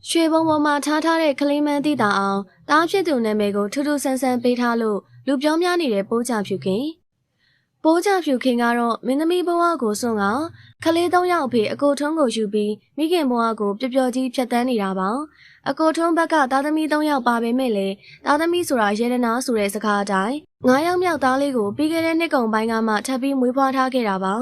ရွှေဘုံပေါ်မှာထားထားတဲ့ကလေးမန်းသိတာအောင်တားဖြစ်သူနာမည်ကိုထူးထူးဆန်းဆန်းပေးထားလို့လူပြောများနေတဲ့ပိုးကြဖြူခင်ကတော့မင်းသမီးဘဝကိုစွန့်ကခလေး၃ယောက်အဖေအကိုထွန်းကိုယူပြီးမိခင်ဘဝကိုပျော်ပျော်ကြီးဖြတ်တန်းနေတာပါအကိုထွန်းဘက်ကသားသမီး၃ယောက်ပါပေမဲ့လေသားသမီးဆိုတာရေဒနာဆိုတဲ့စကားအတိုင်း9ယောက်မြောက်သားလေးကိုပြီးခဲ့တဲ့နှစ်ကုန်ပိုင်းကမှထပ်ပြီးမွေးဖွားထားခဲ့တာပါ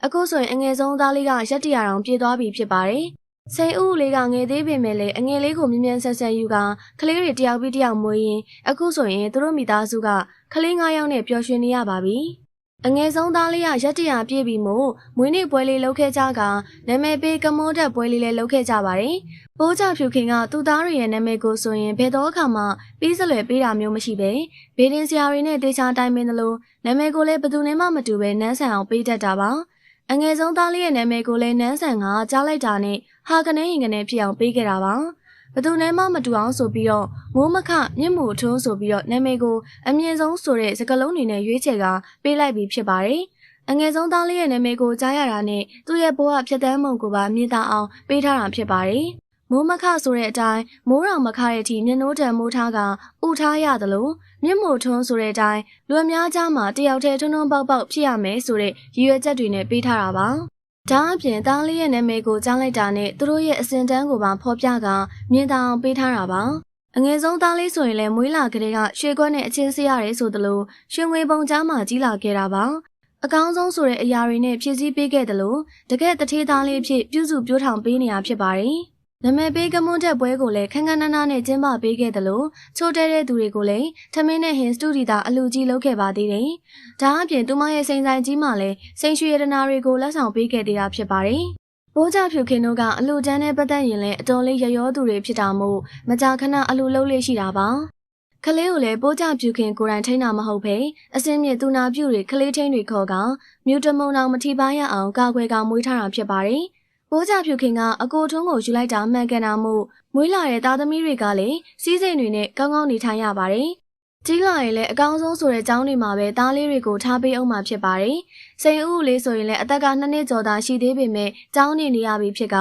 အခုဆိုရင်အငယ်ဆုံးသားလေးကရက်တရာတောင်ပြည့်သွားပြီဖြစ်ပါတယ်စိန်ဦးလေးကငယ်သေးပေမဲ့လည်းအငယ်လေးကိုမြ мян ဆက်ဆက်ယူကကလေးတွေတယောက်ပြီးတယောက်မွေးရင်အခုဆိုရင်သူတို့မိသားစုကကလေး9ယောက်နဲ့ပျော်ရွှင်နေရပါပြီအငယ်ဆုံးသားလေးကရက်တရာပြည့်ပြီမို့မွေးနေ့ပွဲလေးလုပ်ခဲ့ကြကနာမည်ပေးကမောတက်ပွဲလေးလည်းလုပ်ခဲ့ကြပါတယ်ပိုးကြဖြူခင်ကသူ့သားတွေရဲ့နာမည်ကိုဆိုရင်ဘယ်တော့အခါမှပြီးစလွယ်ပေးတာမျိုးမရှိပဲဘေးဒင်းဆရာတွေနဲ့တေချာတိုင်ပင်တယ်လို့နာမည်ကိုလည်းဘယ်သူနဲ့မှမတူပဲနန်းဆန်အောင်ပေးတတ်တာပါအငယ်ဆုံးသားလေးရဲ့နာမည်ကိုလည်းနန်းဆန်ကကြားလိုက်တာနဲ့ဟာကနေရင်ကနေဖြစ်အောင်ပေးခဲ့တာပါဘသူနဲ့မှမတူအောင်ဆိုပြီးတော့မိုးမခမြင့်မှုထွန်းဆိုပြီးတော့နာမည်ကိုအမြင့်ဆုံးဆိုတဲ့စကားလုံးတွေနဲ့ရွေးချယ်ကပေးလိုက်ပြီးဖြစ်ပါတယ်အငယ်ဆုံးသားလေးရဲ့နာမည်ကိုကြားရတာနဲ့သူ့ရဲ့ဘဝဖြတ်သန်းမှုကိုပါမြင်သာအောင်ပေးထားတာဖြစ်ပါတယ်မိုးမခဆိုတဲ့အတိုင်းမိုးရောင်မခတဲ့အထိမျက်နှိုးတံမိုးထားကဥထားရတယ်လို့မြင့်မို့ထွန်းဆိုတဲ့အတိုင်းလူအများကြားမှာတယောက်တည်းထွန်းထွန်းပေါက်ပေါက်ဖြစ်ရမယ်ဆိုတဲ့ရည်ရွယ်ချက်တွေနဲ့ပေးထားတာပါဒါအပြင်သားလေးရဲ့နာမည်ကိုကြားလိုက်တာနဲ့သူတို့ရဲ့အစဉ်တန်းကိုပါဖော်ပြကမြင်သာအောင်ပေးထားတာပါအငယ်ဆုံးသားလေးဆိုရင်လည်းမွေးလာကလေးကရွှေခွက်နဲ့အချင်းစရတယ်ဆိုသလိုရွှေငွေပုံကြားမှာကြီးလာခဲ့တာပါအကောင်းဆုံးဆိုတဲ့အရာတွေနဲ့ဖြည့်ဆည်းပေးခဲ့တယ်လို့တကယ်တထေးသားလေးဖြစ်ပြုစုပြောထောင်ပေးနေတာဖြစ်ပါတယ်နာမည်ပေးကမွန်းတဲ့ပွဲကိုလည်းခန်းခန်းနားနားနဲ့ကျင်းပပေးခဲ့တယ်လို့ချိုးတဲတဲ့သူတွေကိုလည်းထမင်းနဲ့ဟင်းစတူဒီတာအလူကြီးလုပ်ခဲ့ပါသေးတယ်။ဒါအပြင်သူမရဲ့စိန်ဆိုင်ကြီးမှလည်းစိန်ရွှေရတနာတွေကိုလက်ဆောင်ပေးခဲ့သေးတာဖြစ်ပါတယ်။ပိုးကြဖြူခင်တို့ကအလူတန်းနဲ့ပတ်သက်ရင်လည်းအတော်လေးရရောသူတွေဖြစ်တာမို့မကြာခဏအလူလုံးလေးရှိတာပါ။ကလေးကိုလည်းပိုးကြဖြူခင်ကိုယ်တိုင်ထိန်းတာမဟုတ်ပဲအစင်းမြင့်သူနာပြုတွေကလေးထိန်းတွေခေါ်ကမြူတမုံအောင်မထိပါရအောင်ကာကွယ်ကမွေးထားတာဖြစ်ပါတယ်။ပိုးကြဖြူခင်ကအကိုထွန်းကိုယူလိုက်တာမှန်ကန်တာမို့မွေးလာတဲ့သားသမီးတွေကလည်းစီးစိမ်တွေနဲ့ကောင်းကောင်းနေထိုင်ရပါတယ်။ကြီးလာရင်လည်းအကောင်းဆုံးဆိုတဲ့ကျောင်းတွေမှာပဲသားလေးတွေကိုထားပေးအောင်မှာဖြစ်ပါတယ်။စိန်ဦးလေးဆိုရင်လည်းအသက်က2နှစ်ကျော်သာရှိသေးပေမဲ့ကျောင်းနေရပြီဖြစ်က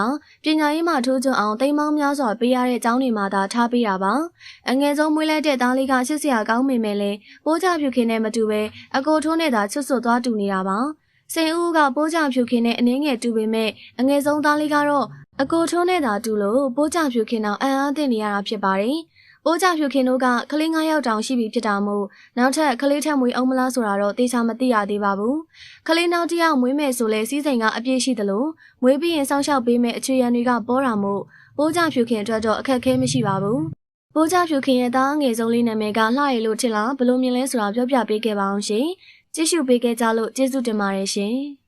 ပညာရေးမှာထိုးကျွန်းအောင်တိမ်မောင်းများစွာပေးရတဲ့ကျောင်းတွေမှာသာထားပေးတာပါ။အငယ်ဆုံးမွေးလိုက်တဲ့သားလေးကချစ်စရာကောင်းပေမဲ့လည်းပိုးကြဖြူခင်နဲ့မတူပဲအကိုထွန်းနဲ့သာချွတ်ဆွတ်သွားတူနေတာပါ။စိန်ဦးကပိုးကြဖြူခင်နဲ့အနှင်းငယ်တူပေမဲ့အငယ်ဆုံးသားလေးကတော့အကိုထွန်းနဲ့သာတူလို့ပိုးကြဖြူခင်အောင်အံ့အားသင့်နေရတာဖြစ်ပါတယ်။ပိုးကြဖြူခင်တို့ကကလေး9ယောက်တောင်ရှိပြီဖြစ်တာမို့နောက်ထပ်ကလေးထက်မွေးအောင်မလားဆိုတာတော့သေချာမသိရသေးပါဘူး။ကလေးနောက်တစ်ယောက်မွေးမယ်ဆိုလဲစီးစိမ်ကအပြည့်ရှိသလိုမွေးပြီးရင်စောင့်ရှောက်ပေးမယ်အခြေရန်တွေကပေါ်တာမို့ပိုးကြဖြူခင်အတွက်တော့အခက်အခဲမရှိပါဘူး။ပိုးကြဖြူခင်ရဲ့သားငယ်ဆုံးလေးနာမည်ကလှရည်လို့ထင်လားဘလို့မြင်လဲဆိုတာပြောပြပေးခဲ့ပါအောင်ရှင်။ကြည့်ရှုပေးခဲ့ကြလို့ကျေးဇူးတင်ပါတယ်ရှင်။